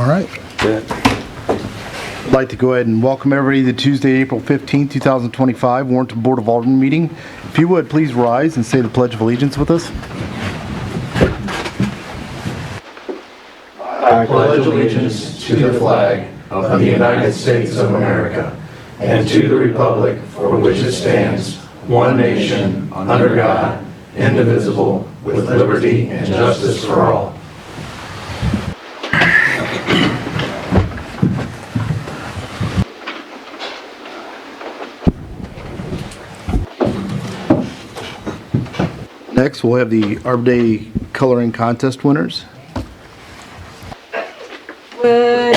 All right. I'd like to go ahead and welcome everybody to Tuesday, April 15, 2025, Warrenton Board of Alderman meeting. If you would, please rise and say the Pledge of Allegiance with us. I pledge allegiance to the flag of the United States of America and to the republic for which it stands, one nation, under God, indivisible, with liberty and justice for all. Next, we'll have the Arbor Day coloring contest winners. Would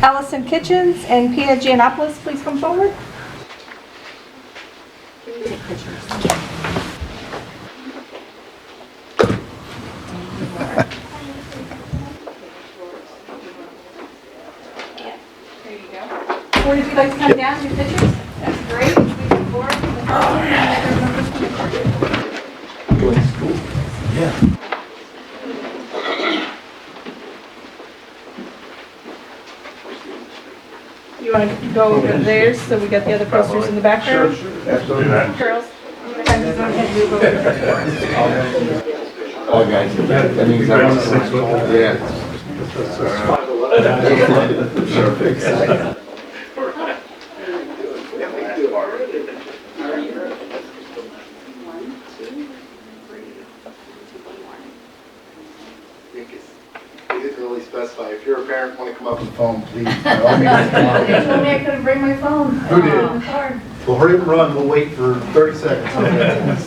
Allison Kitchens and Pia Giannopoulos please come forward? There you go. Or would you like to come down and do pictures? That's great. We can forward to the Yeah. You want to go over theirs so we got the other posters in the background? Sure. Absolutely. Girls, I'm just going to move over. Oh, guys, that means Perfect. You didn't really specify. If you're a parent, want to come up with the phone, please. They told me I couldn't bring my phone. Who did? In the car. Well, hurry up and run. We'll wait for 30 seconds.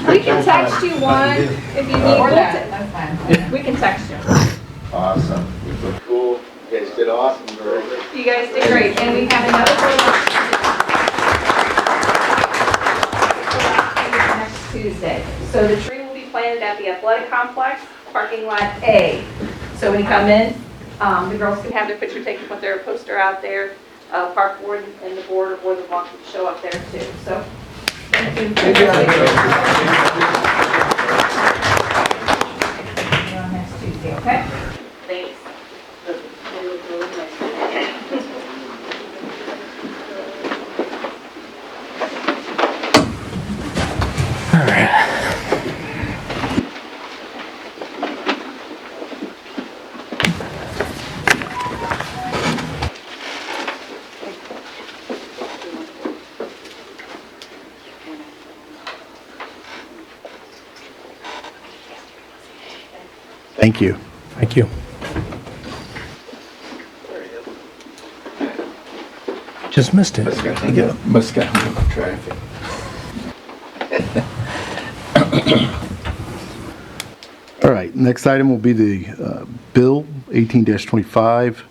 We can text you one if you need. Or that, that's fine. We can text you. Awesome. Cool. You guys did awesome, girls. You guys did great. And we have another one next Tuesday. So the tree will be planted at the athletic complex, parking lot A. So when you come in, the girls can have their picture taken with their poster out there. Park board and the board are more than welcome to show up there too. So thank you. See you on next Tuesday, okay? Thanks. Thank you. Thank you. Just missed it. Must get traffic. All right, next item will be the bill 18-25.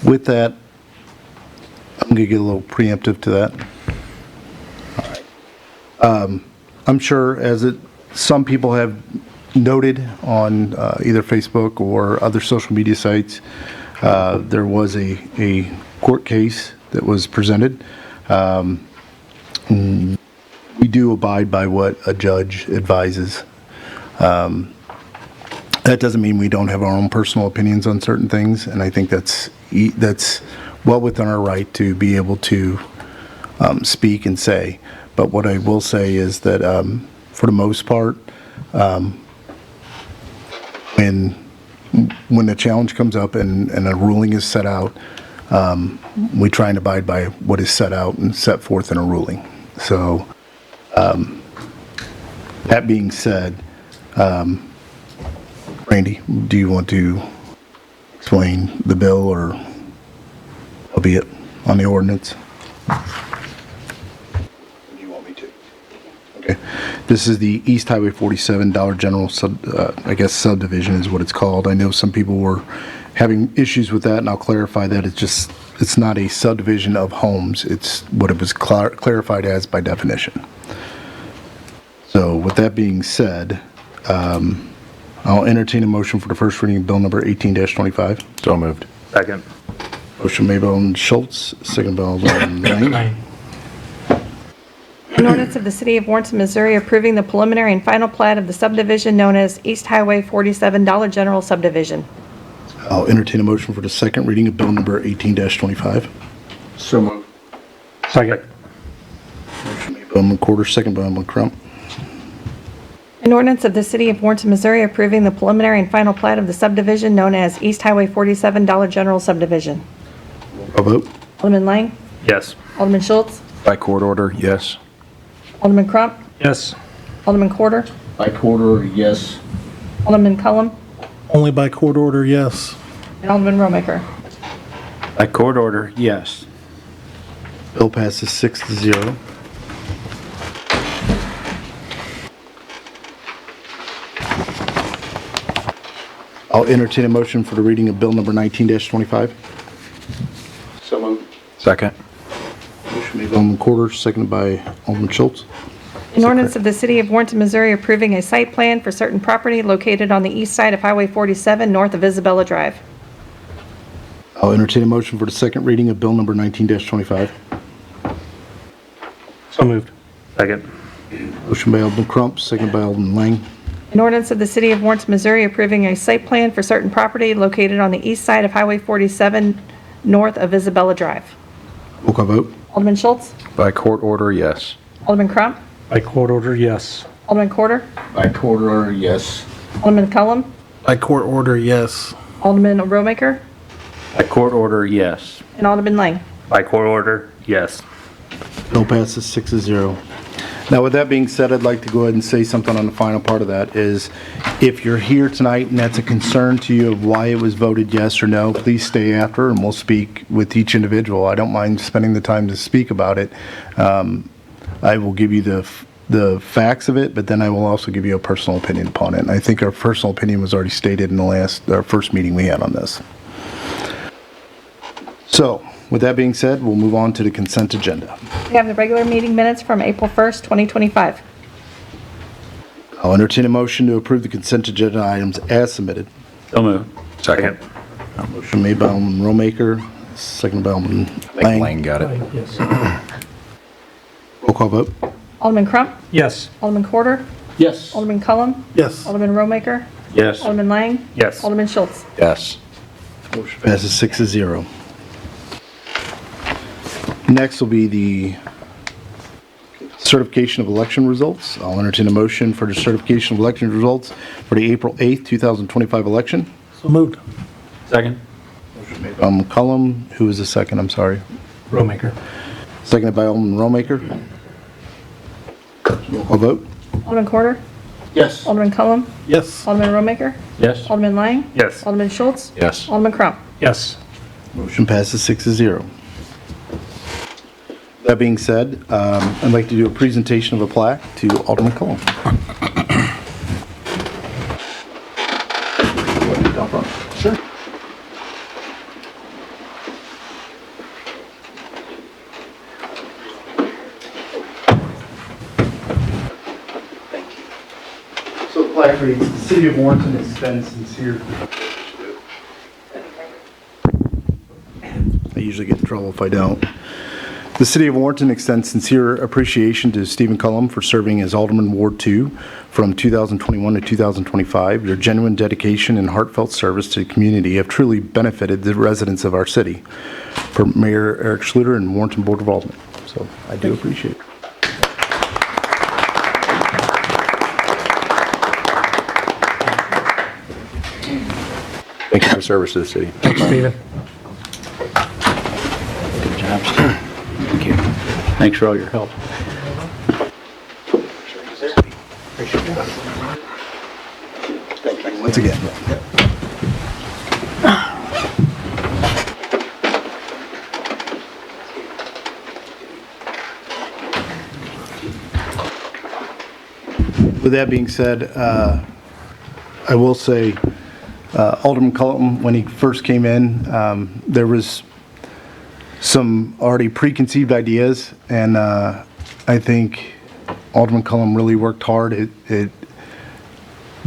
With that, I'm going to get a little preemptive to that. All right. I'm sure, some people have noted on either Facebook or other social media sites, there was a court case that was presented. We do abide by what a judge advises. That doesn't mean we don't have our own personal opinions on certain things, and I think that's well within our right to be able to speak and say. But what I will say is that for the most part, when the challenge comes up and a ruling is set out, we try and abide by what is set out and set forth in a ruling. So that being said, Randy, do you want to explain the bill, or albeit on the ordinance? Do you want me to? Okay. This is the East Highway 47 Dollar General subdivision is what it's called. I know some people were having issues with that, and I'll clarify that it's not a subdivision of homes. It's what it was clarified as by definition. So with that being said, I'll entertain a motion for the first reading of bill number 18-25. So moved. Second. Motion made by Alderman Schultz, second by Alderman Lane. An ordinance of the City of Warrenton, Missouri approving the preliminary and final plat of the subdivision known as East Highway 47 Dollar General Subdivision. I'll entertain a motion for the second reading of bill number 18-25. So moved. Second. Motion made by Alderman Quarter, second by Alderman Crump. An ordinance of the City of Warrenton, Missouri approving the preliminary and final plat of the subdivision known as East Highway 47 Dollar General Subdivision. Roll vote. Alderman Lang? Yes. Alderman Schultz? By court order, yes. Alderman Crump? Yes. Alderman Quarter? By court order, yes. Alderman Cullum? Only by court order, yes. And Alderman Romaker? By court order, yes. Bill passes 6-0. I'll entertain a motion for the reading of bill number 19-25. So moved. Second. Motion made by Alderman Quarter, seconded by Alderman Schultz. An ordinance of the City of Warrenton, Missouri approving a site plan for certain property located on the east side of Highway 47 north of Isabella Drive. I'll entertain a motion for the second reading of bill number 19-25. So moved. Second. Motion by Alderman Crump, seconded by Alderman Lang. An ordinance of the City of Warrenton, Missouri approving a site plan for certain property located on the east side of Highway 47 north of Isabella Drive. Roll call vote. Alderman Schultz? By court order, yes. Alderman Crump? By court order, yes. Alderman Quarter? By court order, yes. Alderman Cullum? By court order, yes. Alderman Romaker? By court order, yes. And Alderman Lang? By court order, yes. Bill passes 6-0. Now, with that being said, I'd like to go ahead and say something on the final part of that is, if you're here tonight and that's a concern to you of why it was voted yes or no, please stay after and we'll speak with each individual. I don't mind spending the time to speak about it. I will give you the facts of it, but then I will also give you a personal opinion upon it. And I think our personal opinion was already stated in our first meeting we had on this. So, with that being said, we'll move on to the consent agenda. We have the regular meeting minutes from April 1st, 2025. I'll entertain a motion to approve the consent agenda items as submitted. So moved. Second. Motion made by Alderman Romaker, seconded by Alderman Lang. Lang got it. Yes. Roll call vote. Alderman Crump? Yes. Alderman Quarter? Yes. Alderman Cullum? Yes. Alderman Romaker? Yes. Alderman Lang? Yes. Alderman Schultz? Yes. Motion passes 6-0. Next will be the certification of election results. I'll entertain a motion for the certification of election results for the April 8th, 2025 election. So moved. Second. Cullum, who was the second? I'm sorry. Romaker. Seconded by Alderman Romaker. Roll call vote. Alderman Quarter? Yes. Alderman Cullum? Yes. Alderman Romaker? Yes. Alderman Lang? Yes. Alderman Schultz? Yes. Alderman Crump? Yes. Motion passes 6-0. That being said, I'd like to do a presentation of a plaque to Alderman Cullum. Sure. So the plaque reads, "The City of Warrenton extends sincere..." I usually get in trouble if I don't. The City of Warrenton extends sincere appreciation to Stephen Cullum for serving as Alderman Ward 2 from 2021 to 2025. Your genuine dedication and heartfelt service to the community have truly benefited the residents of our city. For Mayor Eric Schluter and Warrenton Board of Aldermen. So I do appreciate it. Thank you for your service to the city. Thanks, Stephen. Good job, Steve. Thank you. Thanks for all your help. Thank you once again. With that being said, I will say Alderman Cullum, when he first came in, there was some already preconceived ideas, and I think Alderman Cullum really worked hard at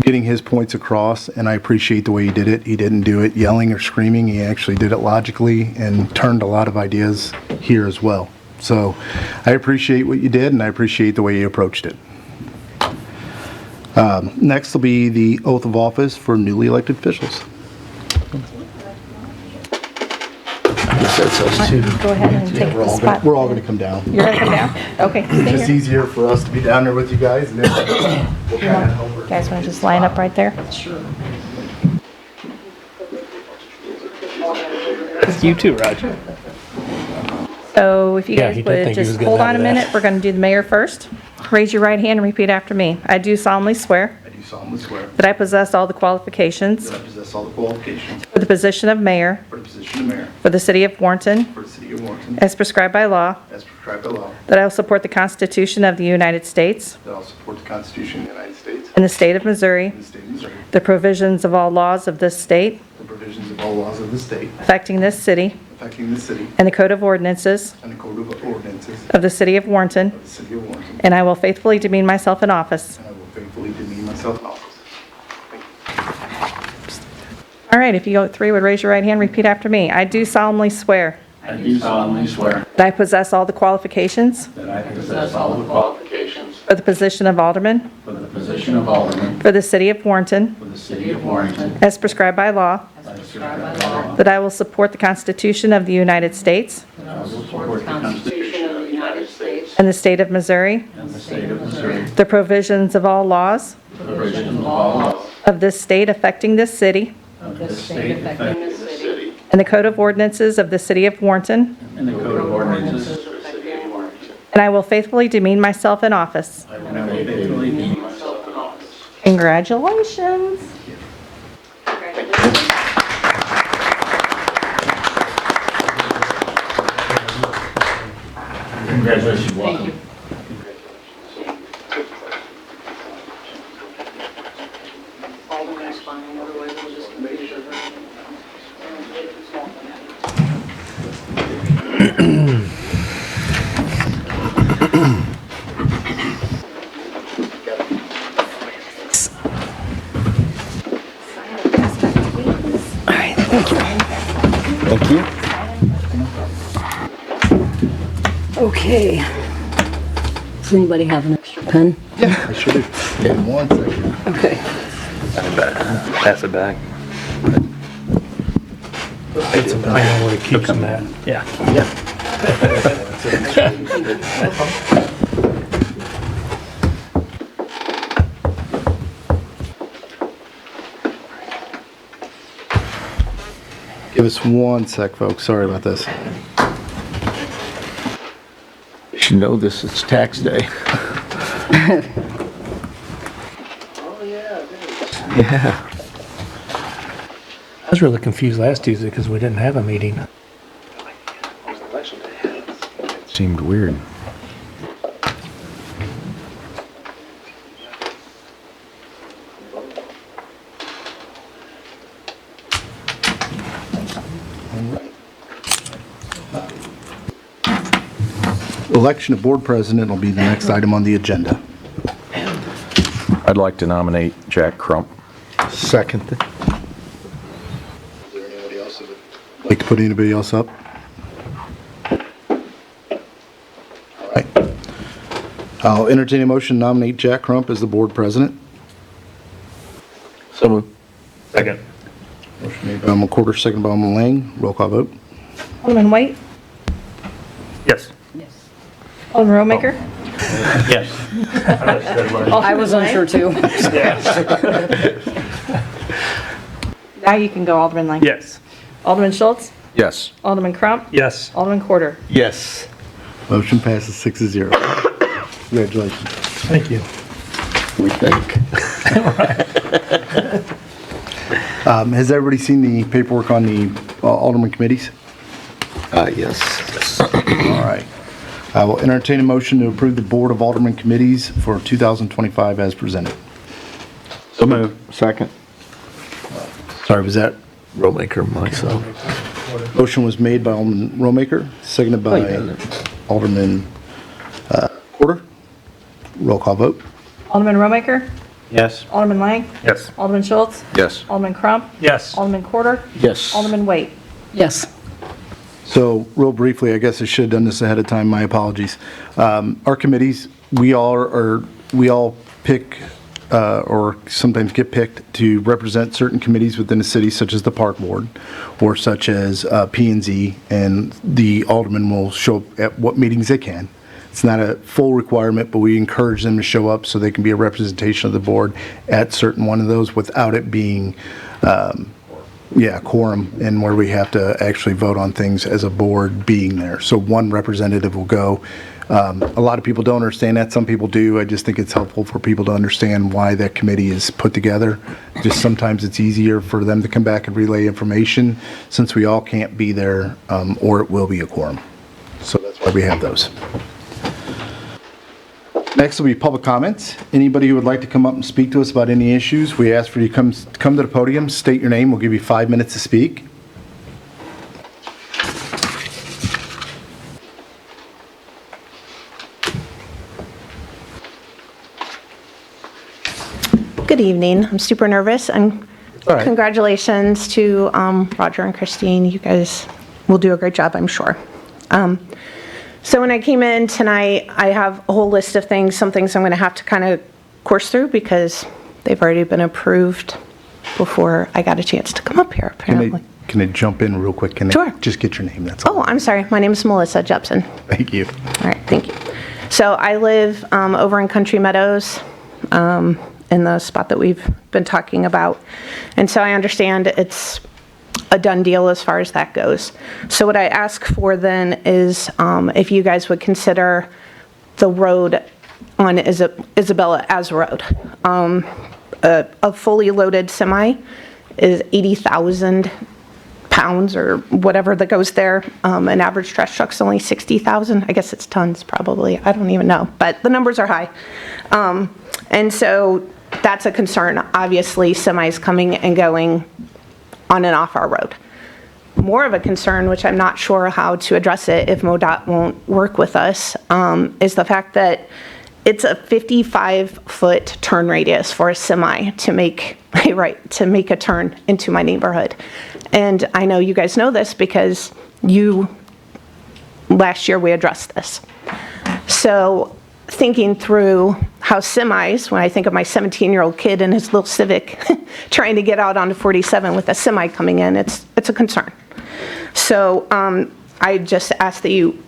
getting his points across, and I appreciate the way he did it. He didn't do it yelling or screaming. He actually did it logically and turned a lot of ideas here as well. So I appreciate what you did, and I appreciate the way you approached it. Next will be the oath of office for newly elected officials. Go ahead and take the spot. We're all going to come down. You're gonna come down? Okay, stay It's here. easier for us to be down there with you guys, and then we'll kind of help her. You guys wanna just line up right there? You too, Roger. So if you Yeah, guys he did would think he was just getting hold out on a of that. minute, we're gonna do the mayor first. Raise your right hand and repeat after me. I do solemnly swear I do solemnly swear that I possess all the qualifications that I possess all the qualifications for the position of mayor for the position of mayor for the city of Warrenton, for the city of Warrenton, as prescribed by law, as prescribed by law, that I will support the Constitution of the United States that I will support the Constitution of the United States and the state of Missouri, and the state of Missouri, the provisions of all laws of this state the provisions of all laws of the state affecting this city, affecting the city, and the code of ordinances and the code of ordinances of the city of Warrenton, of the city of Warrenton, and I will faithfully demean myself in office. and I will faithfully demean myself in office. All right, if you three would raise your right hand, repeat after me. I do solemnly swear I do solemnly swear that I possess all the qualifications that I possess all the qualifications for the position of Alderman for the position of Alderman for the city of Warrenton, for the city of Warrenton, as prescribed by law, as prescribed by law, that I will support the Constitution of the United States that I will support the Constitution of the United States and the state of Missouri, and the state of Missouri, the provisions of all laws the provisions of all laws of this state affecting this city, of this state affecting this city, and the code of ordinances of the city of Warrenton, and the code of ordinances of the city of Warrenton. and I will faithfully demean myself in office. And I will faithfully demean myself in office. Congratulations. Congratulations, welcome. Thank you. Okay. Does anybody have an extra pen? I should have, yeah, 1 second. Okay. Pass it back. I know where he keeps them at. Yeah. Give us 1 sec, folks, sorry about this. You should know this, it's tax day. Yeah. I was really confused last Tuesday because we didn't have a meeting. Seemed weird. Election of board president will be the next item on the agenda. I'd like to nominate Jack Crump. Second. Is there anybody else that would like to put anybody else up? All right. I'll entertain a motion to nominate Jack Crump as the board president. So moved. Second. Motion made by Alderman Quarter, second by Alderman Lang. Roll call vote. Alderman White, Yes. Alderman Romaker, Yes. I was unsure too. now you can go Alderman Lang. Yes. Alderman Schultz, Yes. Alderman Crump, Yes. Alderman Quarter. Yes. Motion passes 6-0. Congratulations. Thank you. We think. Has everybody seen the paperwork on the Alderman committees? Yes. All right. I will entertain a motion to approve the Board of Alderman committees for 2025 as presented. So moved. Second. Sorry, was that? Rollmaker, myself. Motion was made by Alderman Romaker, seconded by Alderman Porter. Roll call vote. Alderman Romaker, Yes. Alderman Lang, Yes. Alderman Schultz, Yes. Alderman Crump, Yes. Alderman Quarter, Yes. Alderman White. Yes. So real briefly, I guess I should have done this ahead of time, my apologies. Our committees, we all pick or sometimes get picked to represent certain committees within the city, such as the Park Board or such as P&Z, and the alderman will show up at what meetings they can. It's not a full requirement, but we encourage them to show up so they can be a representation of the board at certain one of those without it being quorum, and where we have to actually vote on things as a board being there. So one representative will go. A lot of people don't understand that. Some people do. I just think it's helpful for people to understand why that committee is put together. Just sometimes it's easier for them to come back and relay information since we all can't be there, or it will be a quorum. So that's why we have those. Next will be public comments. Anybody who would like to come up and speak to us about any issues, we ask for you to come to the podium, state your name. We'll give you 5 minutes to speak. Good evening. I'm super nervous, and All right. congratulations to Roger and Christine. You guys will do a great job, I'm sure. So when I came in tonight, I have a whole list of things, some things I'm going to have to kind of course through because they've already been approved before I got a chance to come up here, apparently. Can I jump in real quick? Can Sure. I just get your name? That's all. Oh, I'm sorry. My name is Melissa Jepson. Thank you. All right, thank you. So I live over in Country Meadows, in the spot that we've been talking about. And so I understand it's a done deal as far as that goes. So what I ask for then is if you guys would consider the road on Isabella as a road. A fully loaded semi is 80,000 pounds or whatever that goes there. An average trash truck's only 60,000. I guess it's tons probably. I don't even know, but the numbers are high. And so that's a concern. Obviously, semis coming and going on and off our road. More of a concern, which I'm not sure how to address it if MoDOT won't work with us, is the fact that it's a 55-foot turn radius for a semi to make a turn into my neighborhood. And I know you guys know this because last year we addressed this. So thinking through how semis, when I think of my 17-year-old kid and his little Civic trying to get out onto 47 with a semi coming in, it's a concern. So I just ask that you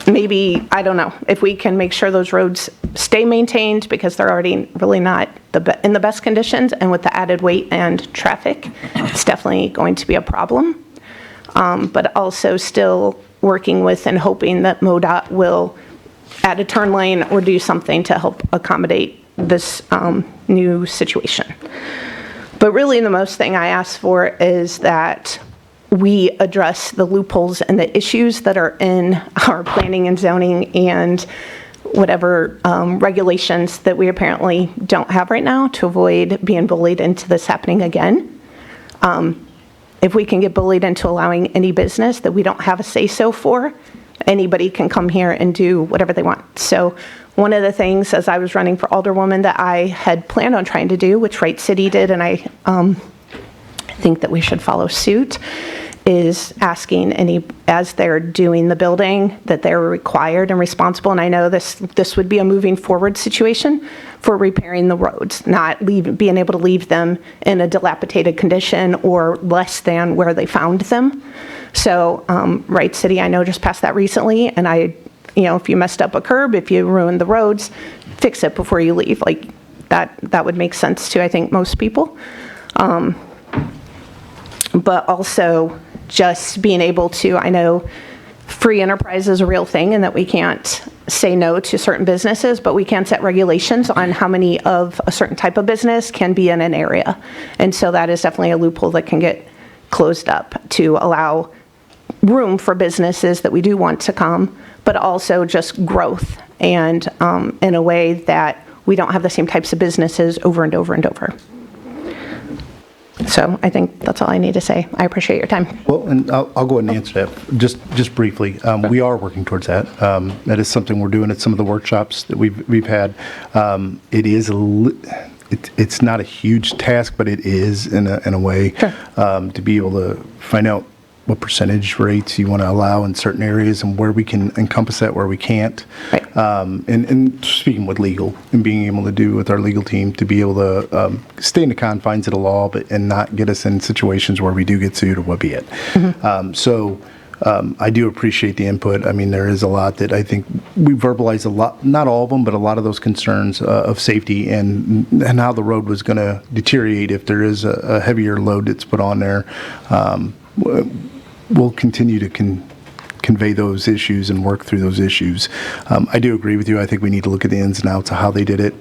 maybe, I don't know, if we can make sure those roads stay maintained because they're already really not in the best conditions, and with the added weight and traffic, it's definitely going to be a problem. But also still working with and hoping that MoDOT will add a turn lane or do something to help accommodate this new situation. But really the most thing I ask for is that we address the loopholes and the issues that are in our planning and zoning and whatever regulations that we apparently don't have right now to avoid being bullied into this happening again. If we can get bullied into allowing any business that we don't have a say-so for, anybody can come here and do whatever they want. So one of the things as I was running for alderwoman that I had planned on trying to do, which Wright City did, and I think that we should follow suit, is asking as they're doing the building, that they're required and responsible, and I know this would be a moving forward situation for repairing the roads, not being able to leave them in a dilapidated condition or less than where they found them. So Wright City, I know, just passed that recently, and if you messed up a curb, if you ruined the roads, fix it before you leave. Like that would make sense to, I think, most people. But also just being able to, I know free enterprise is a real thing and that we can't say no to certain businesses, but we can set regulations on how many of a certain type of business can be in an area. And so that is definitely a loophole that can get closed up to allow room for businesses that we do want to come, but also just growth and in a way that we don't have the same types of businesses over and over and over. So I think that's all I need to say. I appreciate your time. Well, and I'll go ahead and answer that just briefly. We are working towards that. That is something we're doing at some of the workshops that we've had. It's not a huge task, but it is in a way. Sure. To be able to find out what percentage rates you want to allow in certain areas and where we can encompass that, where we can't. Right. And speaking with legal and being able to do with our legal team to be able to stay in the confines of the law, but and not get us in situations where we do get sued or what be it. I do appreciate the input. I mean, there is a lot that I think we verbalized a lot, not all of them, but a lot of those concerns of safety and how the road was going to deteriorate if there is a heavier load that's put on there. We'll continue to convey those issues and work through those issues. I do agree with you. I think we need to look at the ins and outs of how they did it.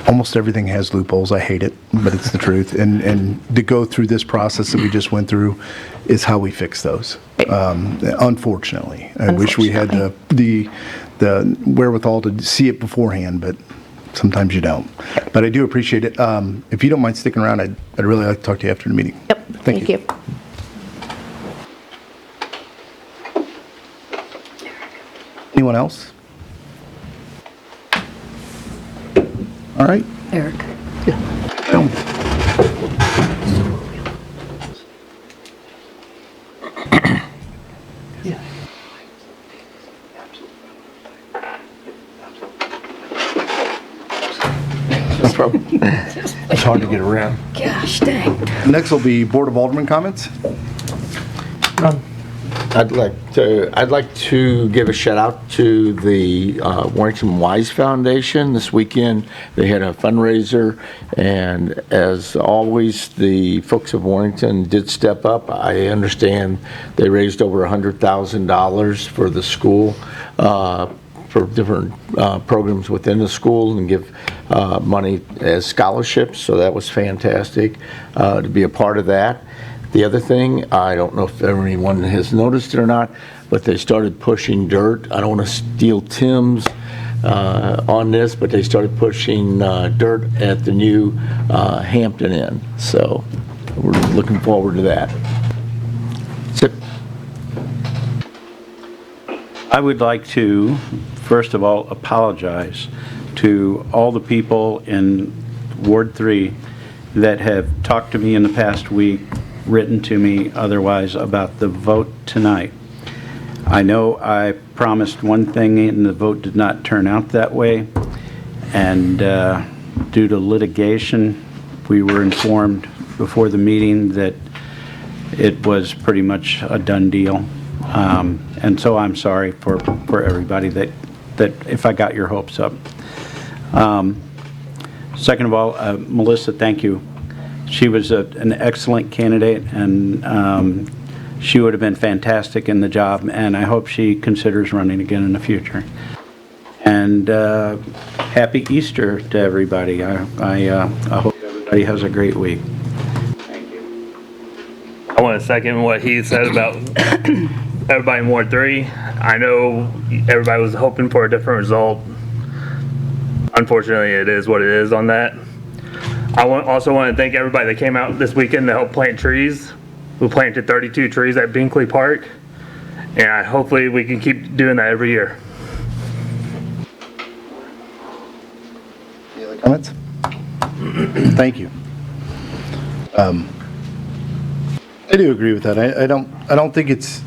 Almost everything has loopholes. I hate it, but it's the truth. And to go through this process that we just went through is how we fix those. Unfortunately, I wish we had the wherewithal to see it beforehand, but sometimes you don't. But I do appreciate it. If you don't mind sticking around, I'd really like to talk to you after the meeting. Yep, thank you. Anyone else? All right. Eric. Film. No problem. It's hard to get around. Gosh dang. Next will be Board of Alderman comments. I'd like to give a shout out to the Warrington Wise Foundation. This weekend they had a fundraiser, and as always, the folks of Warrington did step up. I understand they raised over $100,000 for the school, for different programs within the school, and give money as scholarships. So that was fantastic to be a part of that. The other thing, I don't know if everyone has noticed it or not, but they started pushing dirt. I don't want to steal Tim's on this, but they started pushing dirt at the new Hampton Inn. So we're looking forward to that. That's it. I would like to, first of all, apologize to all the people in Ward 3 that have talked to me in the past week, written to me otherwise, about the vote tonight. I know I promised one thing and the vote did not turn out that way, and due to litigation, we were informed before the meeting that it was pretty much a done deal. And so I'm sorry for everybody that if I got your hopes up. Second of all, Melissa, thank you. She was an excellent candidate, and she would have been fantastic in the job, and I hope she considers running again in the future. And happy Easter to everybody. I hope everybody has a great week. Thank you. I want to second what he said about everybody in Ward 3. I know everybody was hoping for a different result. Unfortunately, it is what it is on that. I also want to thank everybody that came out this weekend to help plant trees. We planted 32 trees at Binkley Park, and hopefully we can keep doing that every year. Any other comments? Thank you. I do agree with that. I don't think it's.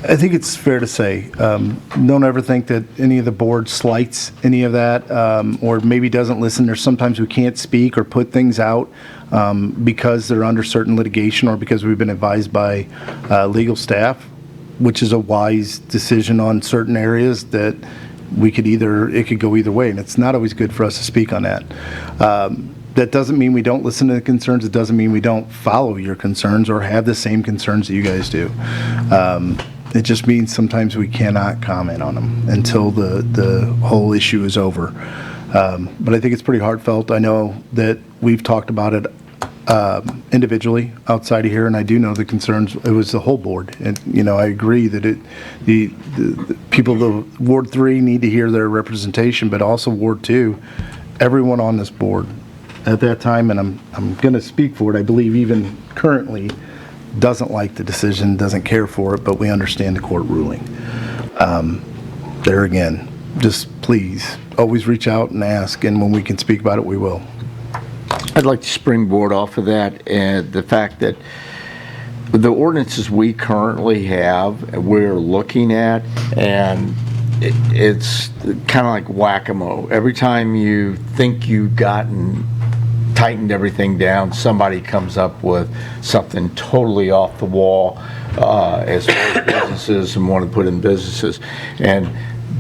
I think it's fair to say, don't ever think that any of the board slights any of that, or maybe doesn't listen. There's sometimes we can't speak or put things out because they're under certain litigation or because we've been advised by legal staff, which is a wise decision on certain areas that it could go either way, and it's not always good for us to speak on that. That doesn't mean we don't listen to the concerns. It doesn't mean we don't follow your concerns or have the same concerns that you guys do. It just means sometimes we cannot comment on them until the whole issue is over. But I think it's pretty heartfelt. I know that we've talked about it individually outside of here, and I do know the concerns. It was the whole board, and I agree that the people of Ward 3 need to hear their representation, but also Ward 2, everyone on this board at that time, and I'm going to speak for it. I believe even currently doesn't like the decision, doesn't care for it, but we understand the court ruling. There again, just please always reach out and ask, and when we can speak about it, we will. I'd like to springboard off of that and the fact that the ordinances we currently have, we're looking at, and it's kind of like whack-a-mole. Every time you think you've tightened everything down, somebody comes up with something totally off the wall as far as businesses and want to put in businesses. And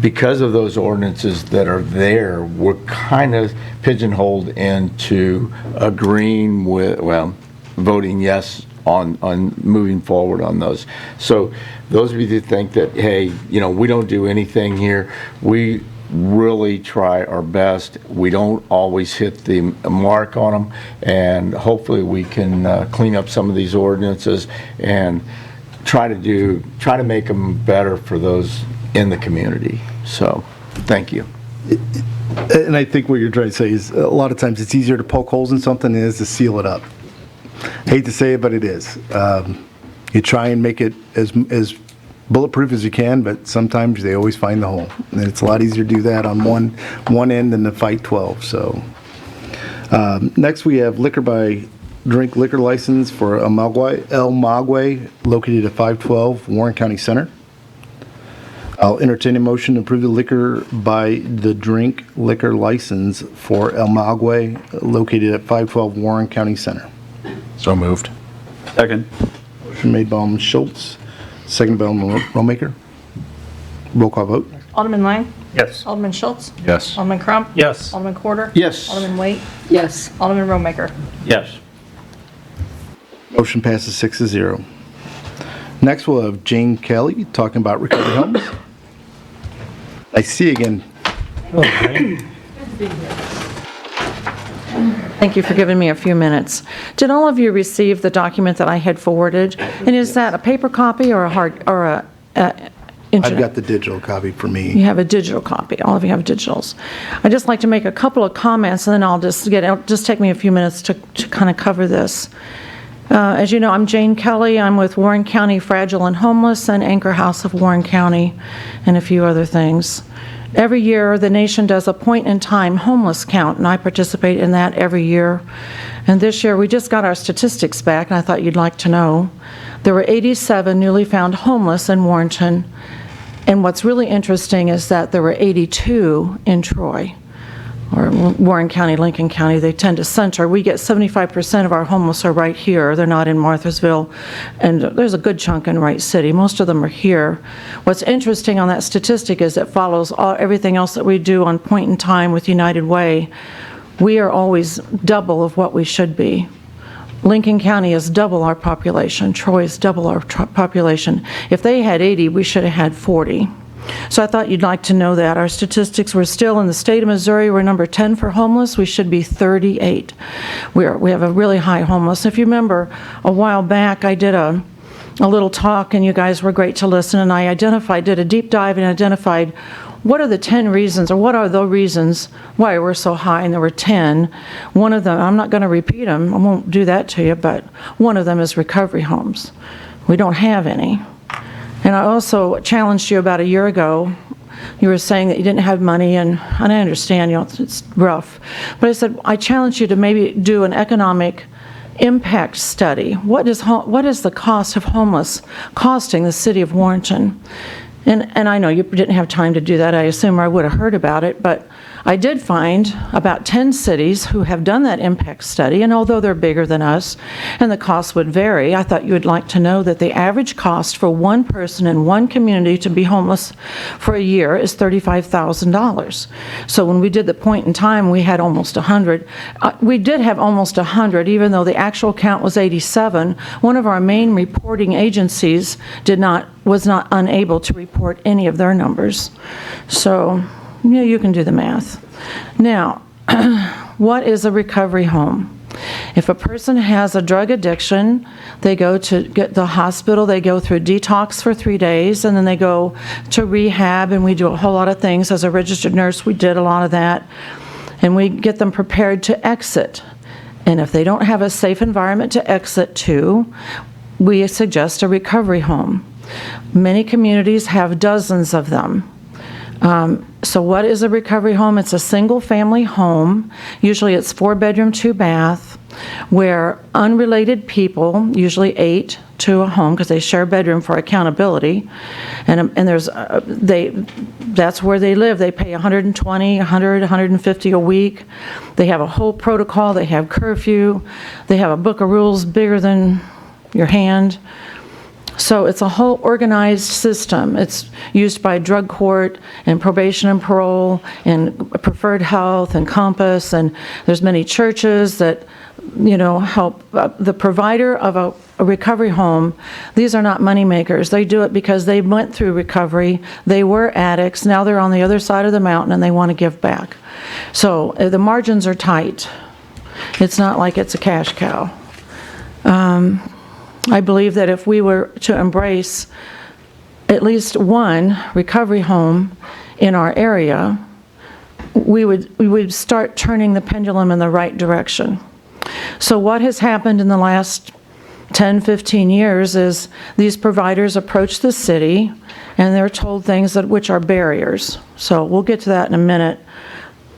because of those ordinances that are there, we're kind of pigeonholed into agreeing with, well, voting yes on moving forward on those. So those of you that think that, hey, we don't do anything here, we really try our best. We don't always hit the mark on them, and hopefully we can clean up some of these ordinances and try to make them better for those in the community. So, thank you. And I think what you're trying to say is a lot of times it's easier to poke holes in something than it is to seal it up. Hate to say it, but it is. You try and make it as bulletproof as you can, but sometimes they always find the hole. And it's a lot easier to do that on one end than to fight 12. So next we have liquor license for El Maguey, located at 512 Warren County Center. I'll entertain a motion to approve the liquor license for El Maguey, located at 512 Warren County Center. So moved. Second. Motion made by Alderman Schultz, second by Alderman Rollmaker. Roll call vote. Alderman Lang? Yes. Alderman Schultz? Yes. Alderman Crump? Yes. Alderman Quarter? Yes. Alderman Waite? Yes. Alderman Rollmaker? Yes. Motion passes 6-0. Next, we'll have Jane Kelly talking about recovery homes. I see again. Thank you for giving me a few minutes. Did all of you receive the document that I had forwarded? And is that a paper copy or a hard, or a internet? I've got the digital copy for me. You have a digital copy. All of you have digitals. I'd just like to make a couple of comments, and then it'll just take me a few minutes to kind of cover this. As you know, I'm Jane Kelly. I'm with Warren County Fragile and Homeless and Anchor House of Warren County, and a few other things. Every year, the nation does a point-in-time homeless count, and I participate in that every year. And this year, we just got our statistics back, and I thought you'd like to know. There were 87 newly found homeless in Warrenton, and what's really interesting is that there were 82 in Troy, or Warren County, Lincoln County. They tend to center. We get 75% of our homeless are right here. They're not in Marthasville, and there's a good chunk in Wright City. Most of them are here. What's interesting on that statistic is it follows everything else that we do on point in time with United Way. We are always double of what we should be. Lincoln County is double our population. Troy is double our population. If they had 80, we should have had 40. So I thought you'd like to know that. Our statistics, we're still in the state of Missouri, we're number 10 for homeless. We should be 38. We have a really high homeless. If you remember, a while back I did a little talk, and you guys were great to listen, and I did a deep dive and identified what are the 10 reasons, or what are the reasons why we're so high, and there were 10. One of them, I'm not going to repeat them, I won't do that to you, but one of them is recovery homes. We don't have any. And I also challenged you about a year ago. You were saying that you didn't have money, and I understand, it's rough. But I said, I challenged you to maybe do an economic impact study. What is the cost of homeless costing the city of Warrenton? And I know you didn't have time to do that. I assume I would have heard about it, but I did find about 10 cities who have done that impact study, and although they're bigger than us and the costs would vary, I thought you would like to know that the average cost for one person in one community to be homeless for a year is $35,000. So when we did the point in time, we had almost 100. We did have almost 100, even though the actual count was 87. One of our main reporting agencies was not unable to report any of their numbers. So you can do the math. Now, what is a recovery home? If a person has a drug addiction, they go to get the hospital, they go through detox for 3 days, and then they go to rehab, and we do a whole lot of things. As a registered nurse, we did a lot of that, and we get them prepared to exit. And if they don't have a safe environment to exit to, we suggest a recovery home. Many communities have dozens of them. So what is a recovery home? It's a single-family home. Usually it's 4-bedroom, 2-bath, where unrelated people, usually 8 to a home, because they share a bedroom for accountability, and there's, that's where they live. They pay $120, $100, $150 a week. They have a whole protocol. They have curfew. They have a book of rules bigger than your hand. So it's a whole organized system. It's used by drug court and probation and parole and preferred health and Compass, and there's many churches that, you know, help. The provider of a recovery home, these are not money makers. They do it because they went through recovery. They were addicts. Now they're on the other side of the mountain and they want to give back. So the margins are tight. It's not like it's a cash cow. I believe that if we were to embrace at least one recovery home in our area, we would start turning the pendulum in the right direction. So what has happened in the last 10, 15 years is these providers approach the city and they're told things which are barriers. So we'll get to that in a minute.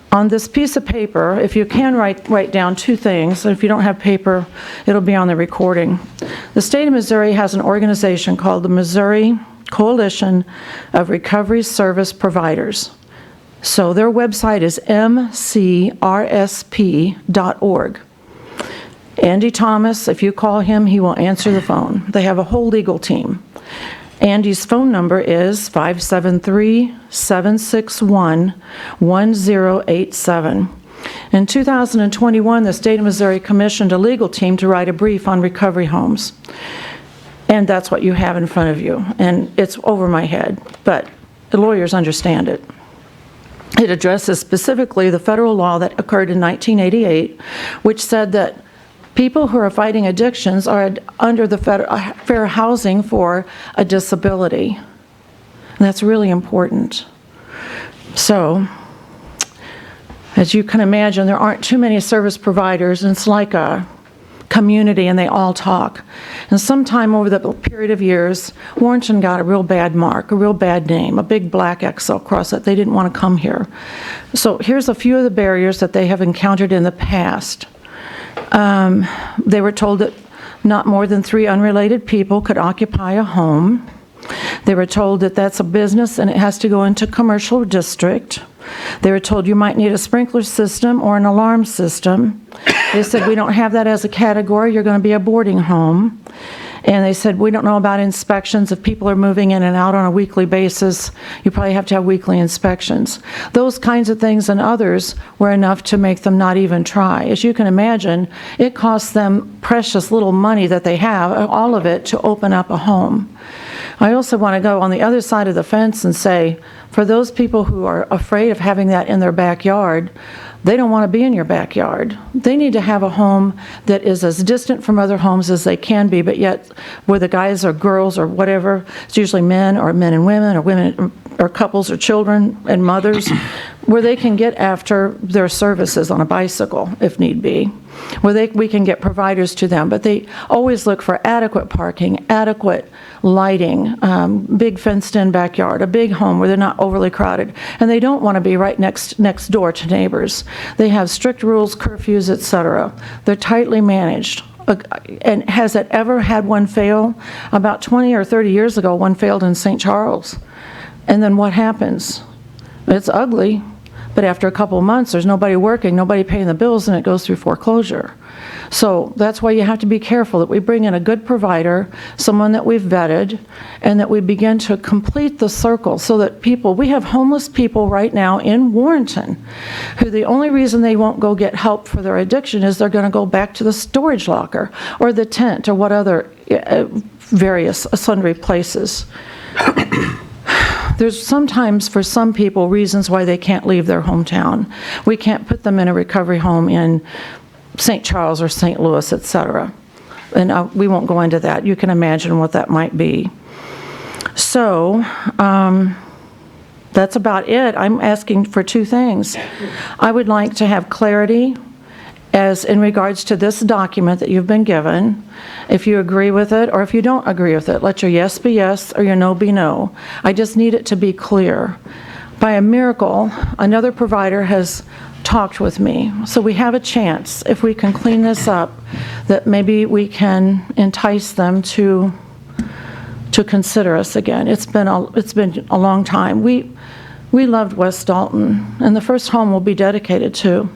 On this piece of paper, if you can write down 2 things, and if you don't have paper, it'll be on the recording. The state of Missouri has an organization called the Missouri Coalition of Recovery Service Providers. So their website is mcrsp.org. Andy Thomas, if you call him, he will answer the phone. They have a whole legal team. Andy's phone number is 573-761-1087. In 2021, the state of Missouri commissioned a legal team to write a brief on recovery homes. And that's what you have in front of you. And it's over my head, but the lawyers understand it. It addresses specifically the federal law that occurred in 1988, which said that people who are fighting addictions are under the fair housing for a disability. And that's really important. So, as you can imagine, there aren't too many service providers, and it's like a community, and they all talk. And sometime over the period of years, Warrenton got a real bad mark, a real bad name, a big black X across it. They didn't want to come here. So here's a few of the barriers that they have encountered in the past. They were told that not more than 3 unrelated people could occupy a home. They were told that that's a business and it has to go into commercial district. They were told you might need a sprinkler system or an alarm system. They said, we don't have that as a category. You're going to be a boarding home. And they said, we don't know about inspections. If people are moving in and out on a weekly basis, you probably have to have weekly inspections. Those kinds of things and others were enough to make them not even try. As you can imagine, it costs them precious little money that they have, all of it, to open up a home. I also want to go on the other side of the fence and say, for those people who are afraid of having that in their backyard, they don't want to be in your backyard. They need to have a home that is as distant from other homes as they can be, but yet where the guys or girls or whatever, it's usually men or men and women or couples or children and mothers, where they can get after their services on a bicycle if need be, where we can get providers to them. But they always look for adequate parking, adequate lighting, big fenced-in backyard, a big home where they're not overly crowded. And they don't want to be right next door to neighbors. They have strict rules, curfews, etc. They're tightly managed. And has it ever had one fail? About 20 or 30 years ago, one failed in St. Charles. And then what happens? It's ugly, but after a couple of months, there's nobody working, nobody paying the bills, and it goes through foreclosure. So that's why you have to be careful that we bring in a good provider, someone that we've vetted, and that we begin to complete the circle so that we have homeless people right now in Warrenton who the only reason they won't go get help for their addiction is they're going to go back to the storage locker or the tent or what other various sundry places. There's sometimes, for some people, reasons why they can't leave their hometown. We can't put them in a recovery home in St. Charles or St. Louis, etc. And we won't go into that. You can imagine what that might be. So that's about it. I'm asking for 2 things. I would like to have clarity as in regards to this document that you've been given, if you agree with it or if you don't agree with it. Let your yes be yes or your no be no. I just need it to be clear. by a miracle, another provider has talked with me. So we have a chance, if we can clean this up, that maybe we can entice them to consider us again. It's been a long time. We loved West Dalton, and the first home will be dedicated to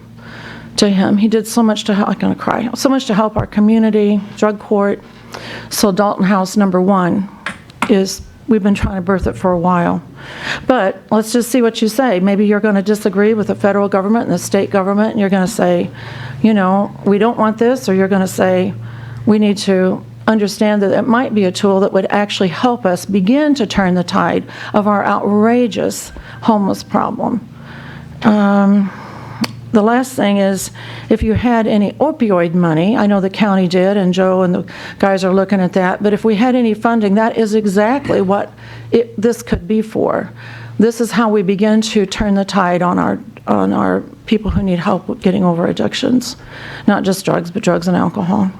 him. He did so much to help, I'm gonna cry, so much to help our community, drug court. So Dalton House #1 is, we've been trying to birth it for a while. But let's just see what you say. Maybe you're going to disagree with the federal government and the state government, and you're going to say, you know, we don't want this, or you're going to say, we need to understand that it might be a tool that would actually help us begin to turn the tide of our outrageous homeless problem. The last thing is, if you had any opioid money, I know the county did, and Joe and the guys are looking at that, but if we had any funding, that is exactly what this could be for. This is how we begin to turn the tide on our people who need help with getting over addictions. Not just drugs, but drugs and alcohol.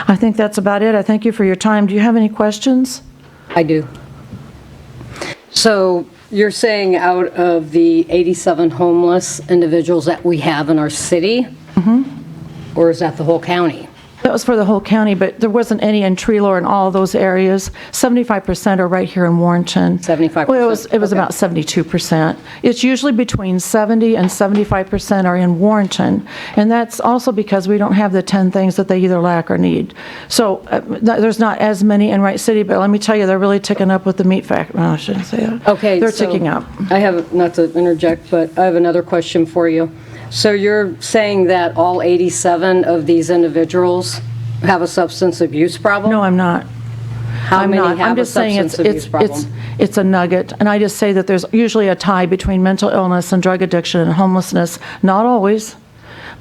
I think that's about it. I thank you for your time. Do you have any questions? I do. So you're saying out of the 87 homeless individuals that we have in our city? Or is that the whole county? That was for the whole county, but there wasn't any in Treelor and all those areas. 75% are right here in Warrenton. 75%? Well, it was Okay. about 72%. It's usually between 70 and 75% are in Warrenton, and that's also because we don't have the 10 things that they either lack or need. So there's not as many in Wright City, but let me tell you, they're really ticking up with the meat factory. No, I shouldn't say that. Okay. They're so ticking up. I have, not to interject, but I have another question for you. So you're saying that all 87 of these individuals have a substance abuse problem? No, I'm not. How I'm many not. I'm have a just saying substance abuse problem? it's a nugget, and I just say that there's usually a tie between mental illness and drug addiction and homelessness. Not always,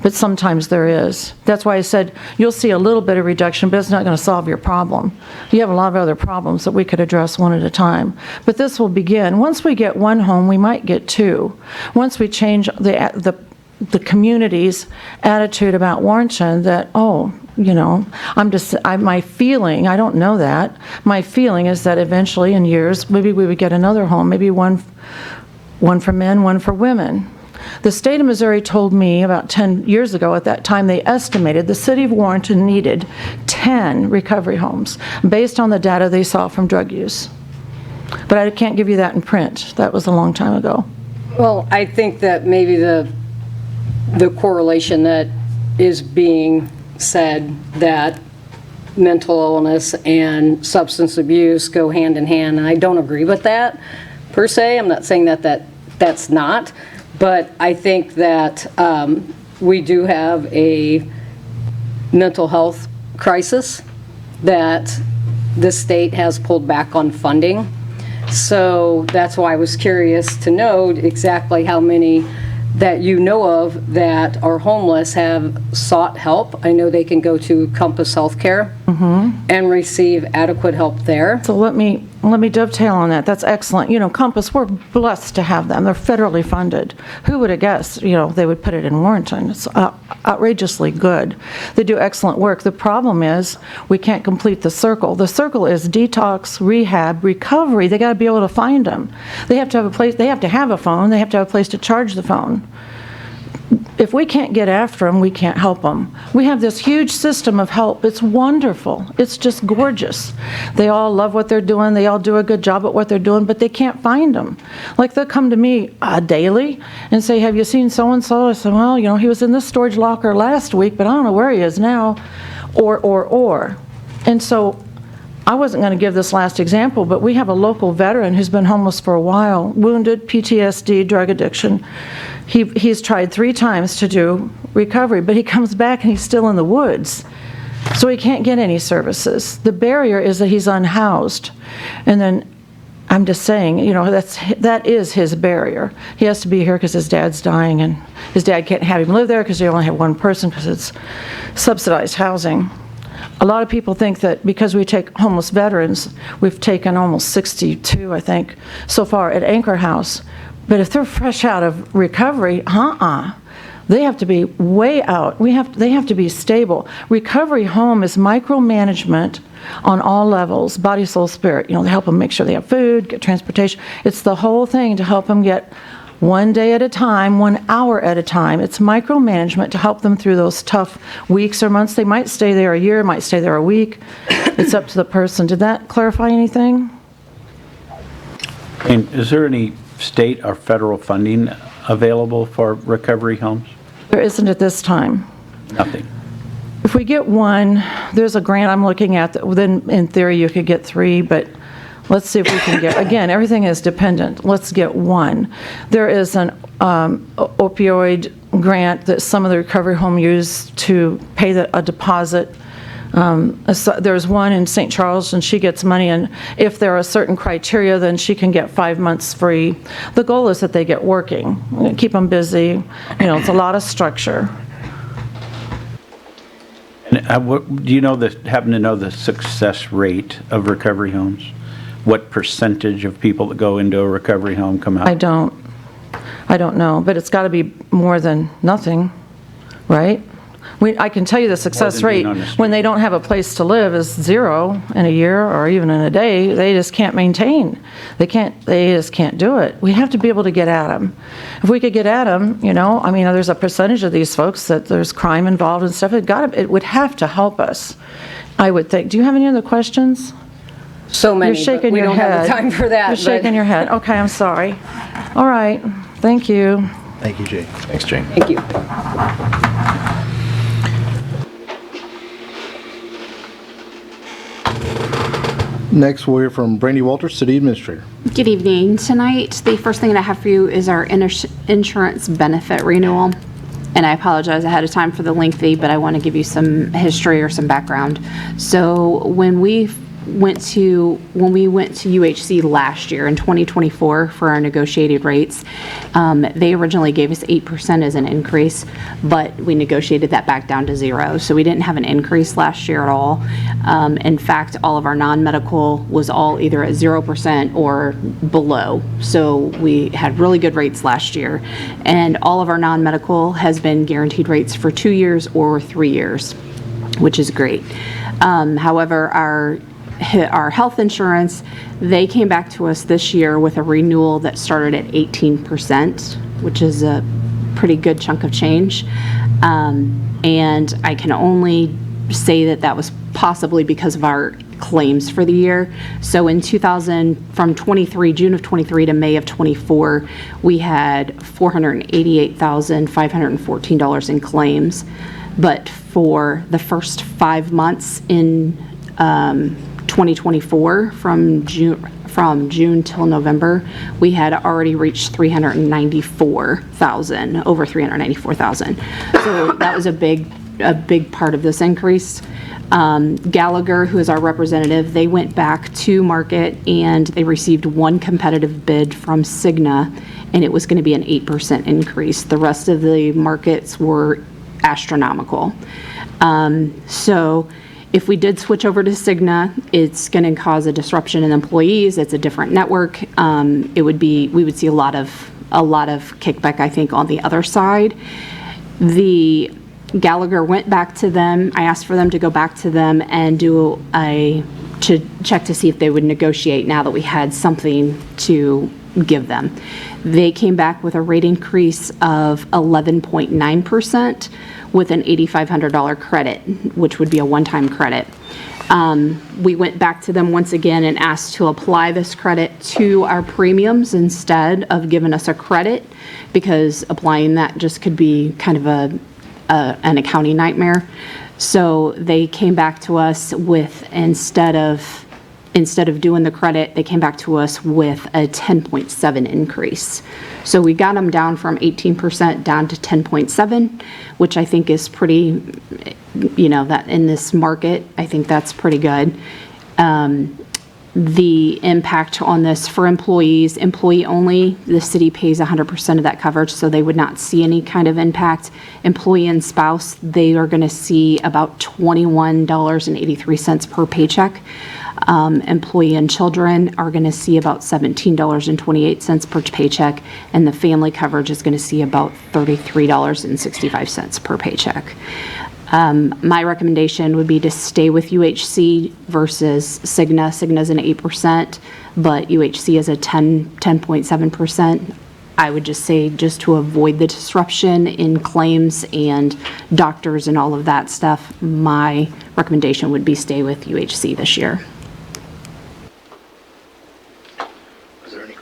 but sometimes there is. That's why I said you'll see a little bit of reduction, but it's not going to solve your problem. You have a lot of other problems that we could address one at a time. But this will begin. Once we get one home, we might get two. Once we change the community's attitude about Warrenton, that, oh, you know, my feeling, I don't know that, my feeling is that eventually in years, maybe we would get another home, maybe one for men, one for women. The state of Missouri told me about 10 years ago, at that time they estimated the city of Warrenton needed 10 recovery homes based on the data they saw from drug use. But I can't give you that in print. That was a long time ago. Well, I think that maybe the correlation that is being said, that mental illness and substance abuse go hand in hand, and I don't agree with that per se. I'm not saying that's not, but I think that we do have a mental health crisis that the state has pulled back on funding. So that's why I was curious to know exactly how many that you know of that are homeless have sought help. I know they can go to Compass Healthcare and receive adequate help there. So let me dovetail on that. That's excellent. You know, Compass, we're blessed to have them. They're federally funded. Who would have guessed, you know, they would put it in Warrenton? It's outrageously good. They do excellent work. The problem is we can't complete the circle. The circle is detox, rehab, recovery. They got to be able to find them. They have to have a place, they have to have a phone, they have to have a place to charge the phone. If we can't get after them, we can't help them. We have this huge system of help. It's wonderful. It's just gorgeous. They all love what they're doing. They all do a good job at what they're doing, but they can't find them. Like, they'll come to me daily and say, have you seen so-and-so? I said, well, you know, he was in this storage locker last week, but I don't know where he is now, or. And so I wasn't going to give this last example, but we have a local veteran who's been homeless for a while, wounded, PTSD, drug addiction. He's tried 3 times to do recovery, but he comes back and he's still in the woods. So he can't get any services. The barrier is that he's unhoused. And then I'm just saying, you know, that is his barrier. He has to be here because his dad's dying, and his dad can't have him live there because they only have one person because it's subsidized housing. A lot of people think that because we take homeless veterans, we've taken almost 62, I think, so far at Anchor House. But if they're fresh out of recovery, They have to be way out. They have to be stable. Recovery home is micromanagement on all levels, body, soul, spirit. They help them make sure they have food, get transportation. It's the whole thing to help them get one day at a time, 1 hour at a time. It's micromanagement to help them through those tough weeks or months. They might stay there a year, might stay there a week. It's up to the person. Did that clarify anything? And is there any state or federal funding available for recovery homes? There isn't at this time. Nothing. If we get one, there's a grant I'm looking at, then in theory you could get 3, but let's see if we can get, again, everything is dependent. Let's get 1. There is an opioid grant that some of the recovery home use to pay a deposit. There's one in St. Charles, and she gets money, and if there are certain criteria, then she can get 5 months free. The goal is that they get working, keep them busy. It's a lot of structure. And do you happen to know the success rate of recovery homes? What percentage of people that go into a recovery home come out? I don't know, but it's got to be more than nothing, right? I can tell you the success More than being rate on the street. when they don't have a place to live is 0 in a year or even in a day. They just can't maintain. They just can't do it. We have to be able to get at them. If we could get at them, there's a percentage of these folks that there's crime involved and stuff. It would have to help us, I would think. Do you have any other questions? So many, You're shaking but we your don't head. have the time for that. You're shaking your head. Okay, I'm sorry. All right. Thank you. Thank you, Jane. Thanks, Jane. Thank you. Next, we'll hear from Brandy Walters, City Administrator. Good evening. Tonight, the first thing that I have for you is our insurance benefit renewal. And I apologize ahead of time for the lengthy, but I want to give you some history or some background. So when we went to UHC last year in 2024 for our negotiated rates, they originally gave us 8% as an increase, but we negotiated that back down to 0. So we didn't have an increase last year at all. In fact, all of our non-medical was all either at 0% or below. So we had really good rates last year. And all of our non-medical has been guaranteed rates for 2 years or 3 years, which is great. However, our health insurance, they came back to us this year with a renewal that started at 18%, which is a pretty good chunk of change. And I can only say that was possibly because of our claims for the year. So in from June of 23 to May of 24, we had $488,514 in claims. But for the first 5 months in 2024, from June till November, we had already reached over 394,000. So that was a big part of this increase. Gallagher, who is our representative, they went back to market and they received one competitive bid from Cigna, and it was going to be an 8% increase. The rest of the markets were astronomical. So if we did switch over to Cigna, it's going to cause a disruption in employees. It's a different network. We would see a lot of kickback, I think, on the other side. The Gallagher went back to them. I asked for them to go back to them and to check to see if they would negotiate now that we had something to give them. They came back with a rate increase of 11.9% with an $8,500 credit, which would be a one-time credit. We went back to them once again and asked to apply this credit to our premiums instead of giving us a credit, because applying that just could be kind of an accounting nightmare. So they came back to us with, instead of doing the credit, they came back to us with a 10.7 increase. So we got them down from 18% down to 10.7, which I think is pretty, that in this market, I think that's pretty good. The impact on this for employees, employee only, the city pays 100% of that coverage, so they would not see any kind of impact. Employee and spouse, they are going to see about $21.83 per paycheck. Employee and children are going to see about $17.28 per paycheck, and the family coverage is going to see about $33.65 per paycheck. My recommendation would be to stay with UHC versus Cigna. Cigna's an 8%, but UHC is a 10.7%. I would just say, just to avoid the disruption in claims and doctors and all of that stuff, my recommendation would be stay with UHC this year.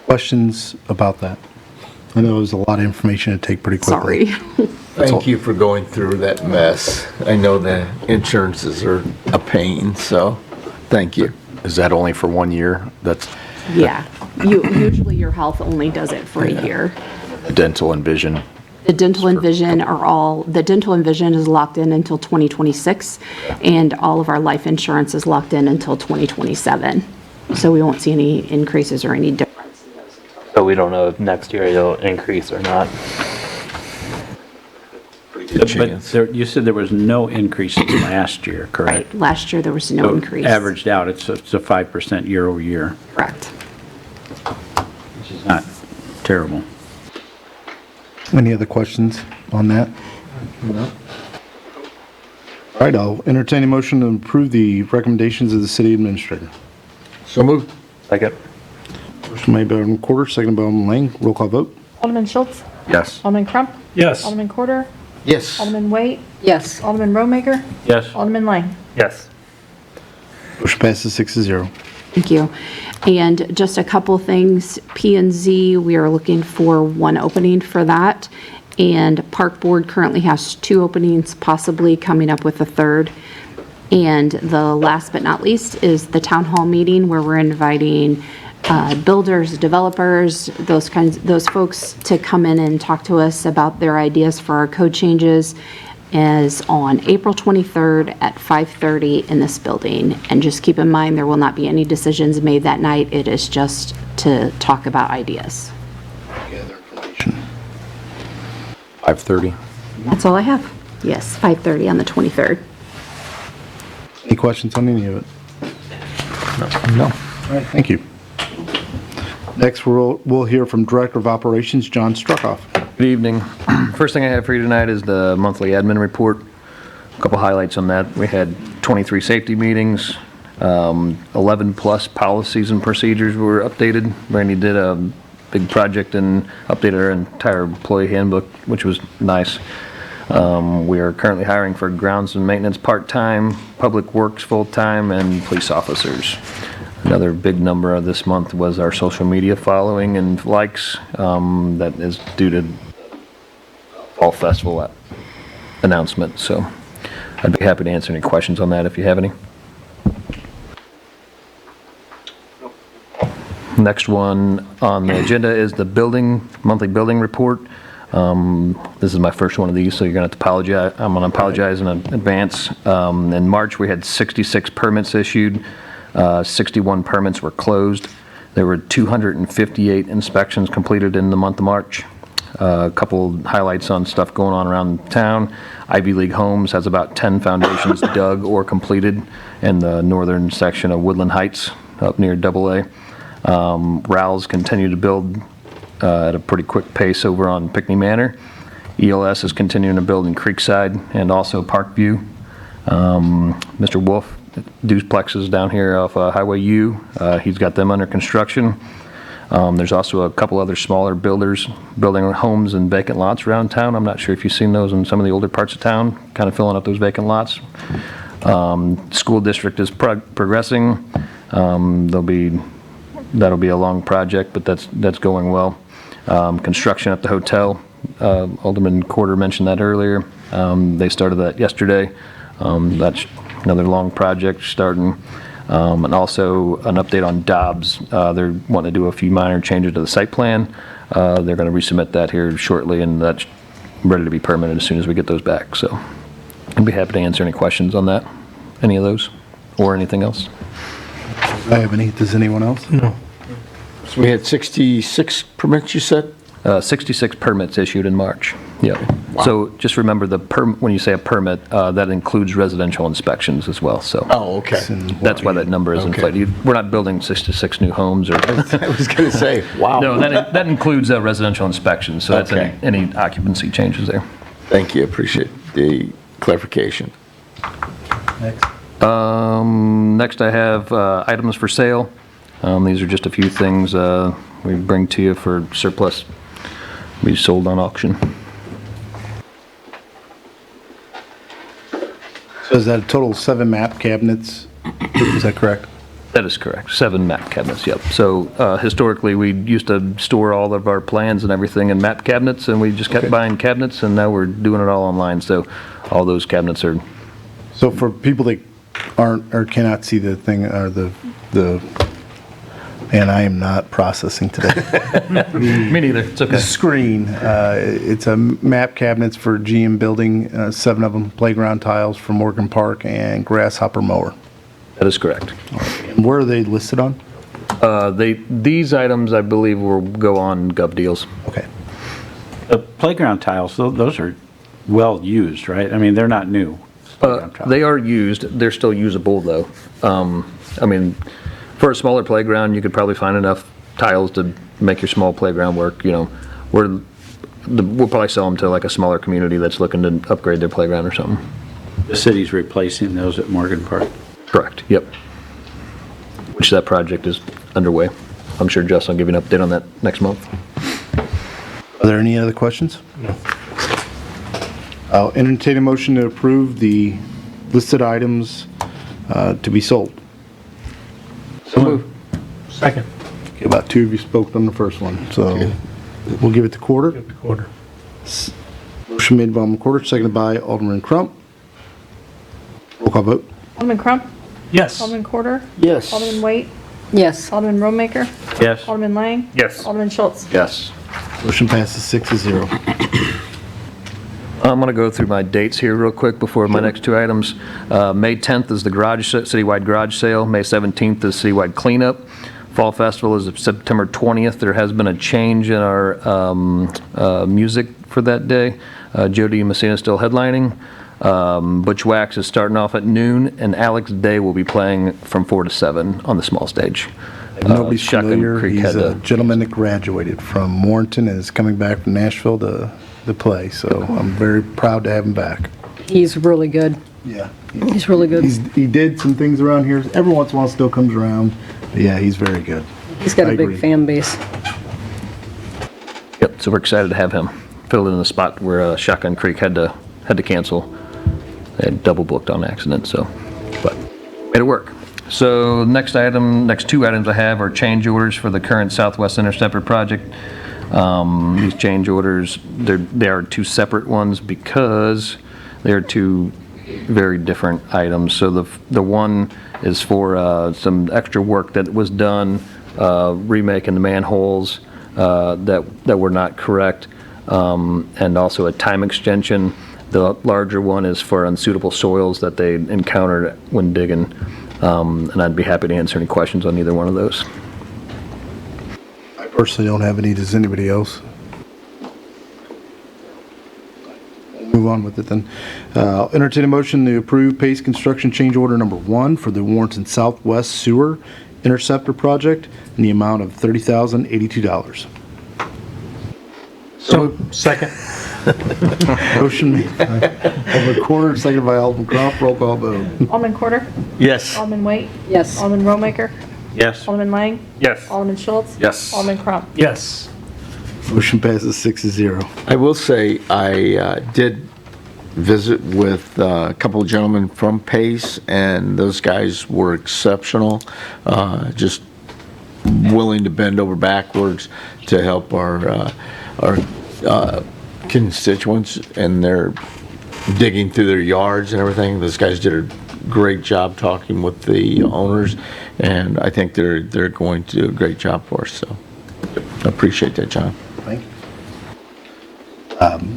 Questions about that? I know it was a lot of information to take pretty quickly. Sorry. Thank you for going through that mess. I know the insurances are a pain, so thank you. Is that only for 1 year? That's Yeah. Usually your health only does it for a year. dental and vision. The dental and vision the dental and vision is locked in until 2026, and all of our life insurance is locked in until 2027. So we won't see any increases or any difference in those. So we don't know if next year it'll increase or not. But you said there was no increase last year, correct? Last year, there was no So increase. Averaged out, it's a 5% year over year, Correct. which is not terrible. Any other questions on that? No. All right, I'll entertain a motion to approve the recommendations of the city administrator. So moved. Second. Motion made by Alderman Quarter, seconded by Alderman Lang. Roll call vote. Alderman Schultz? Yes. Alderman Crump? Yes. Alderman Quarter? Yes. Alderman Waite? Yes. Alderman Romaker? Yes. Alderman Lang? Yes. Motion passes 6-0. Thank you. And just a couple things, P&Z, we are looking for one opening for that. And Park Board currently has 2 openings, possibly coming up with a third. And the last but not least is the town hall meeting where we're inviting builders, developers, those folks to come in and talk to us about their ideas for our code changes, is on April 23rd at 5:30 in this building. And just keep in mind, there will not be any decisions made that night. It is just to talk about ideas. 5:30. That's all I have. Yes, 5:30 on the 23rd. Any questions on any of it? No. All right, thank you. Next, we'll hear from Director of Operations, John Struckoff. Good evening. First thing I have for you tonight is the monthly admin report. A couple highlights on that. We had 23 safety meetings, 11 plus policies and procedures were updated. Randy did a big project and updated our entire employee handbook, which was nice. We are currently hiring for grounds and maintenance part-time, public works full-time, and police officers. Another big number of this month was our social media following and likes. That is due to Fall Festival announcement. So I'd be happy to answer any questions on that if you have any. Next one on the agenda is the monthly building report. This is my first one of these, so you're going to have to apologize. I'm going to apologize in advance. In March, we had 66 permits issued. 61 permits were closed. There were 258 inspections completed in the month of March. A couple highlights on stuff going on around town. Ivy League Homes has about 10 foundations dug or completed in the northern section of Woodland Heights up near AA. Rowell's continue to build at a pretty quick pace over on Pinckney Manor. ELS is continuing to build in Creekside and also Parkview. Mr. Wolf, duplexes down here off Highway U, he's got them under construction. There's also a couple other smaller builders building homes and vacant lots around town. I'm not sure if you've seen those in some of the older parts of town, kind of filling up those vacant lots. School district is progressing. That'll be a long project, but that's going well. Construction at the hotel, Alderman Quarter mentioned that earlier. They started that yesterday. That's another long project starting. And also an update on Dobbs. They're wanting to do a few minor changes to the site plan. They're going to resubmit that here shortly, and that's ready to be permitted as soon as we get those back. So I'd be happy to answer any questions on that, any of those, or anything else. I have any. Does anyone else? No. So we had 66 permits, you said? 66 permits issued in March. Yep. So just remember when you say a permit, that includes residential inspections as well, so. Oh, okay. That's why that number is Okay. inflated. We're not building 66 new homes or. I was going to say, wow. No, that includes residential inspections, so that's Okay. any occupancy changes there. Thank you, appreciate the clarification. Next I have items for sale. These are just a few things we bring to you for surplus, be sold on auction. So is that a total of 7 map cabinets? Is that correct? That is correct, 7 map cabinets, yep. So historically, we used to store all of our plans and everything in map cabinets, and we just kept buying cabinets, and now we're doing it all online, so all those cabinets are. So for people that aren't, or cannot see the thing, or and I am not processing today. Me neither, it's okay. The screen, it's a map cabinets for GM building, 7 of them, playground tiles for Morgan Park and grasshopper mower. That is correct. And where are they listed on? These items, I believe, will go on Gov Deals. Okay. The playground tiles, those are well-used, right? I mean, they're not new. Playground tiles. They are used, they're still usable, though. I mean, for a smaller playground, you could probably find enough tiles to make your small playground work, you know. We'll probably sell them to like a smaller community that's looking to upgrade their playground or something. The city's replacing those at Morgan Park. Correct, yep. Which that project is underway. I'm sure Justin will give you an update on that next month. Are there any other questions? No. I'll entertain a motion to approve the listed items to be sold. So moved. Second. Okay, about 2 of you spoke on the first one, so we'll give it to Quarter. Quarter. Motion made by Alderman Quarter, seconded by Alderman Crump. Roll call vote. Alderman Crump? Yes. Alderman Quarter? Yes. Alderman Waite? Yes. Alderman Romaker? Yes. Alderman Lang? Yes. Alderman Schultz? Yes. Motion passes 6-0. I'm going to go through my dates here real quick before my next 2 items. May 10th is the citywide garage sale. May 17th is citywide cleanup. Fall Festival is September 20th. There has been a change in our music for that day. Jody Messina is still headlining. Butch Wax is starting off at noon, and Alex Day will be playing from 4 to 7 on the small stage. If nobody's Shotgun familiar, Creek he's had a to- gentleman that graduated from Warrenton and is coming back from Nashville to play, so I'm very proud to have him back. He's really good. Yeah. He's really good. He did some things around here. Every once in a while still comes around. But yeah, he's very good. He's got I a big agree. fan base. Yep, so we're excited to have him. Filled in the spot where Shotgun Creek had to cancel. They had double booked on accident, so, but made it work. So next 2 items I have are change orders for the current Southwest Interceptor project. These change orders, they are 2 separate ones because they are 2 very different items. So the one is for some extra work that was done, remaking the manholes that were not correct, and also a time extension. The larger one is for unsuitable soils that they encountered when digging, and I'd be happy to answer any questions on either one of those. I personally don't have any. Does anybody else? We'll move on with it then. I'll entertain a motion to approve Pace Construction Change Order Number 1 for the Warrenton Southwest Sewer Interceptor Project in the amount of $30,082. So second. Motion made by Alderman Quarter, seconded by Alderman Crump. Roll call vote. Alderman Quarter? Yes. Alderman Waite? Yes. Alderman Romaker? Yes. Alderman Lang? Yes. Alderman Schultz? Yes. Alderman Crump? Yes. Motion passes 6-0. I will say, I did visit with a couple of gentlemen from Pace, and those guys were exceptional, just willing to bend over backwards to help our constituents, and they're digging through their yards and everything. Those guys did a great job talking with the owners, and I think they're going to do a great job for us, so I appreciate that, John. Thank you.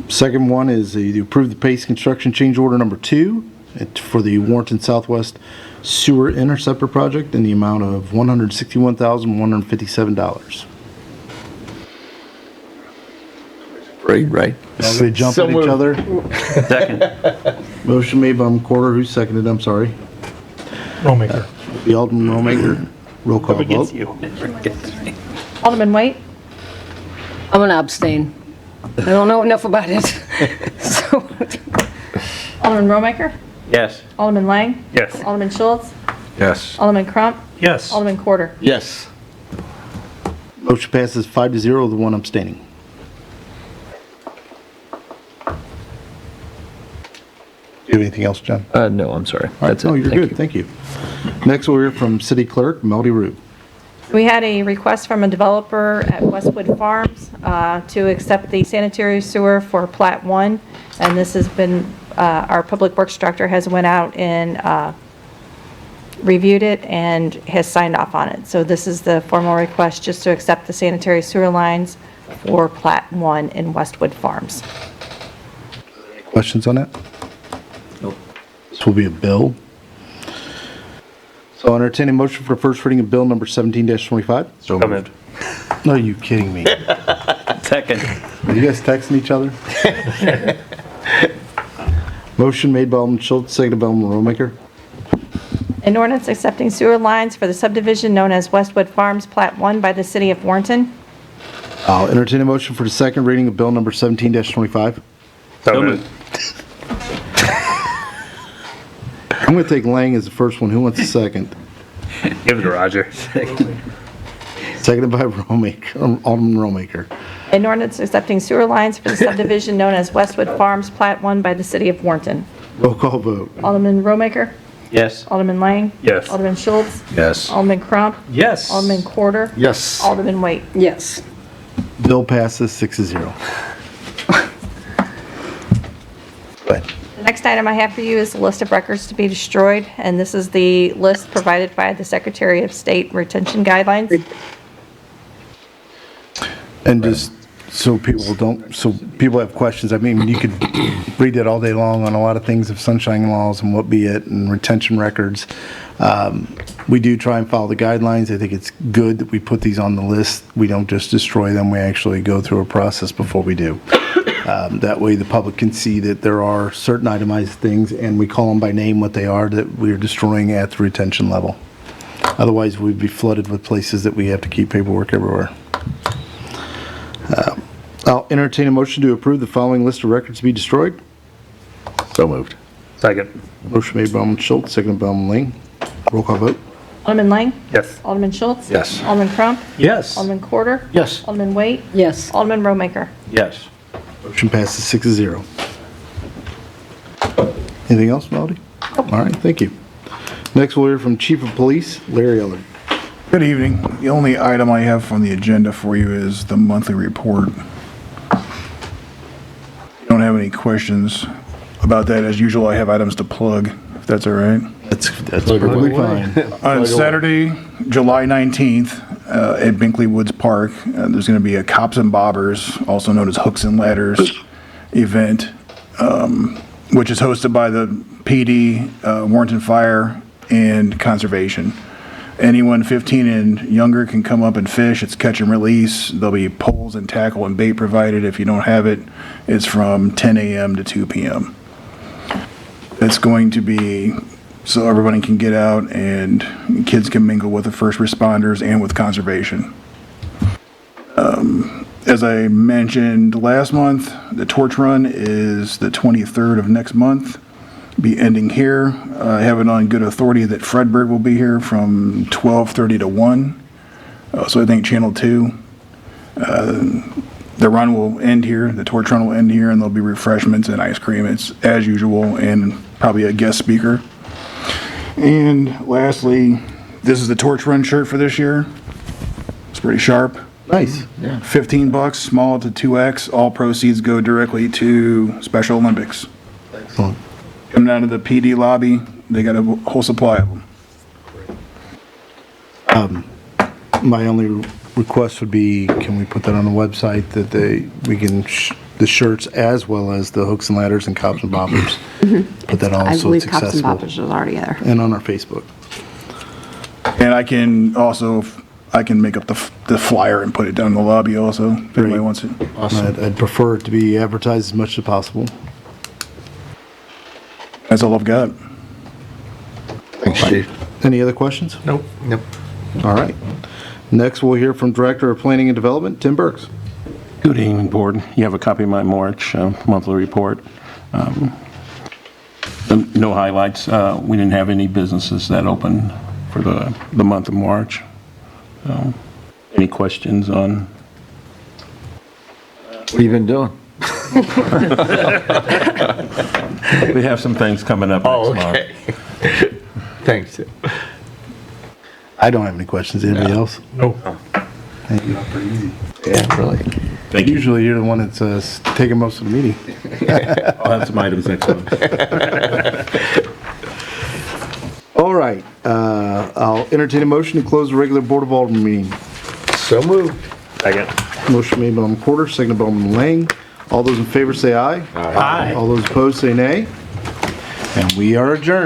Second one is to approve the Pace Construction Change Order Number 2 for the Warrenton Southwest Sewer Interceptor Project in the amount of $161,157. Right? They jump So at each moved. other. Second. Motion made by Quarter. Who seconded? I'm sorry. Rollmaker. The Alderman Rollmaker. Roll call vote. Alderman White? I'm going to abstain. I don't know enough about it. So, Alderman Rollmaker? Yes. Alderman Lang? Yes. Alderman Schultz? Yes. Alderman Crump? Yes. Alderman Quarter? Yes. Motion passes 5-0 with one abstaining. Do you have anything else, John? No, I'm sorry. All right, That's it. no, you're Thank good. you. Thank you. Next, we'll hear from City Clerk Melody Root. We had a request from a developer at Westwood Farms to accept the sanitary sewer for Plat 1, and this has been, our Public Works Director has went out and reviewed it and has signed off on it. So this is the formal request just to accept the sanitary sewer lines for Plat 1 in Westwood Farms. Questions on that? Nope. This will be a bill. So I'll entertain a motion for first reading of bill number 17-25. So moved. No, are you kidding me? Second. Are you guys texting each other? Motion made by Alderman Schultz, seconded by Alderman Rollmaker. An ordinance accepting sewer lines for the subdivision known as Westwood Farms Plat 1 by the City of Warrenton. I'll entertain a motion for the second reading of bill number 17-25. So moved. I'm going to take Lang as the first one. Who wants the second? Give it to Roger. Seconded by Alderman Rollmaker. An ordinance accepting sewer lines for the subdivision known as Westwood Farms Plat 1 by the City of Warrenton. Roll call vote. Alderman Rollmaker? Yes. Alderman Lang? Yes. Alderman Schultz? Yes. Alderman Crump? Yes. Alderman Quarter? Yes. Alderman White? yes. Bill passes 6-0. Go ahead. The next item I have for you is a list of records to be destroyed, and this is the list provided by the Secretary of State Retention Guidelines. And just so people have questions, I mean, you could read it all day long on a lot of things of sunshine laws and what be it and retention records. We do try and follow the guidelines. I think it's good that we put these on the list. We don't just destroy them. We actually go through a process before we do. That way the public can see that there are certain itemized things, and we call them by name what they are, that we're destroying at the retention level. Otherwise, we'd be flooded with places that we have to keep paperwork everywhere. I'll entertain a motion to approve the following list of records to be destroyed. So moved. Second. Motion made by Alderman Schultz, seconded by Alderman Lang. Roll call vote. Alderman Lang? Yes. Alderman Schultz? Yes. Alderman Crump? Yes. Alderman Quarter? Yes. Alderman White? Yes. Alderman Rollmaker? Yes. Motion passes 6-0. Anything else, Melody? All right, thank you. Next, we'll hear from Chief of Police, Larry Eller. Good evening. The only item I have on the agenda for you is the monthly report. You don't have any questions about that? As usual, I have items to plug, if that's all right. That's perfectly fine. On Saturday, July 19th, at Binkley Woods Park, there's going to be a Cops and Bobbers, also known as Hooks and Ladders, event, which is hosted by the PD, Warrenton Fire, and Conservation. Anyone 15 and younger can come up and fish. It's catch and release. There'll be poles and tackle and bait provided. If you don't have it, it's from 10 a.m. to 2 p.m. It's going to be so everybody can get out and kids can mingle with the first responders and with conservation. As I mentioned last month, the torch run is the 23rd of next month. Be ending here. I have it on good authority that Fredberg will be here from 12:30 to 1. So I think Channel 2. The run will end here, the torch run will end here, and there'll be refreshments and ice cream. It's as usual, and probably a guest speaker. And lastly, this is the torch run shirt for this year. It's pretty sharp. Nice. Yeah. $15, small to 2X. All proceeds go directly to Special Olympics. Excellent. Coming out of the PD lobby, they got a whole supply of them. My only request would be, can we put that on the website that we can, the shirts as well as the hooks and ladders and cops and bobbers? Put that on I so believe it's Cops and accessible. Boppers was already there. And on our Facebook. And I can also I can make up the flyer and put it down in the lobby also, if anybody wants it. I'd prefer it to be advertised as much as possible. That's all I've got. Thanks, Chief. Any other questions? Nope. Nope. All right. Next, we'll hear from Director of Planning and Development, Tim Burks. Good evening, Board. You have a copy of my March monthly report. No highlights. We didn't have any businesses that opened for the month of March. Any questions on? What have you been doing? We have some things coming up next month. Thanks. I don't have any questions. Anybody else? No. Thank you. Yeah, really. Thank you. Usually you're the one that's taking most of the meeting. I'll have some items next month. All right. I'll entertain a motion to close the regular Board of Alderman meeting. So moved. Second. Motion made by Alderman Porter, seconded by Alderman Lang. All those in favor say aye. Aye. All those opposed say nay. And we are adjourned.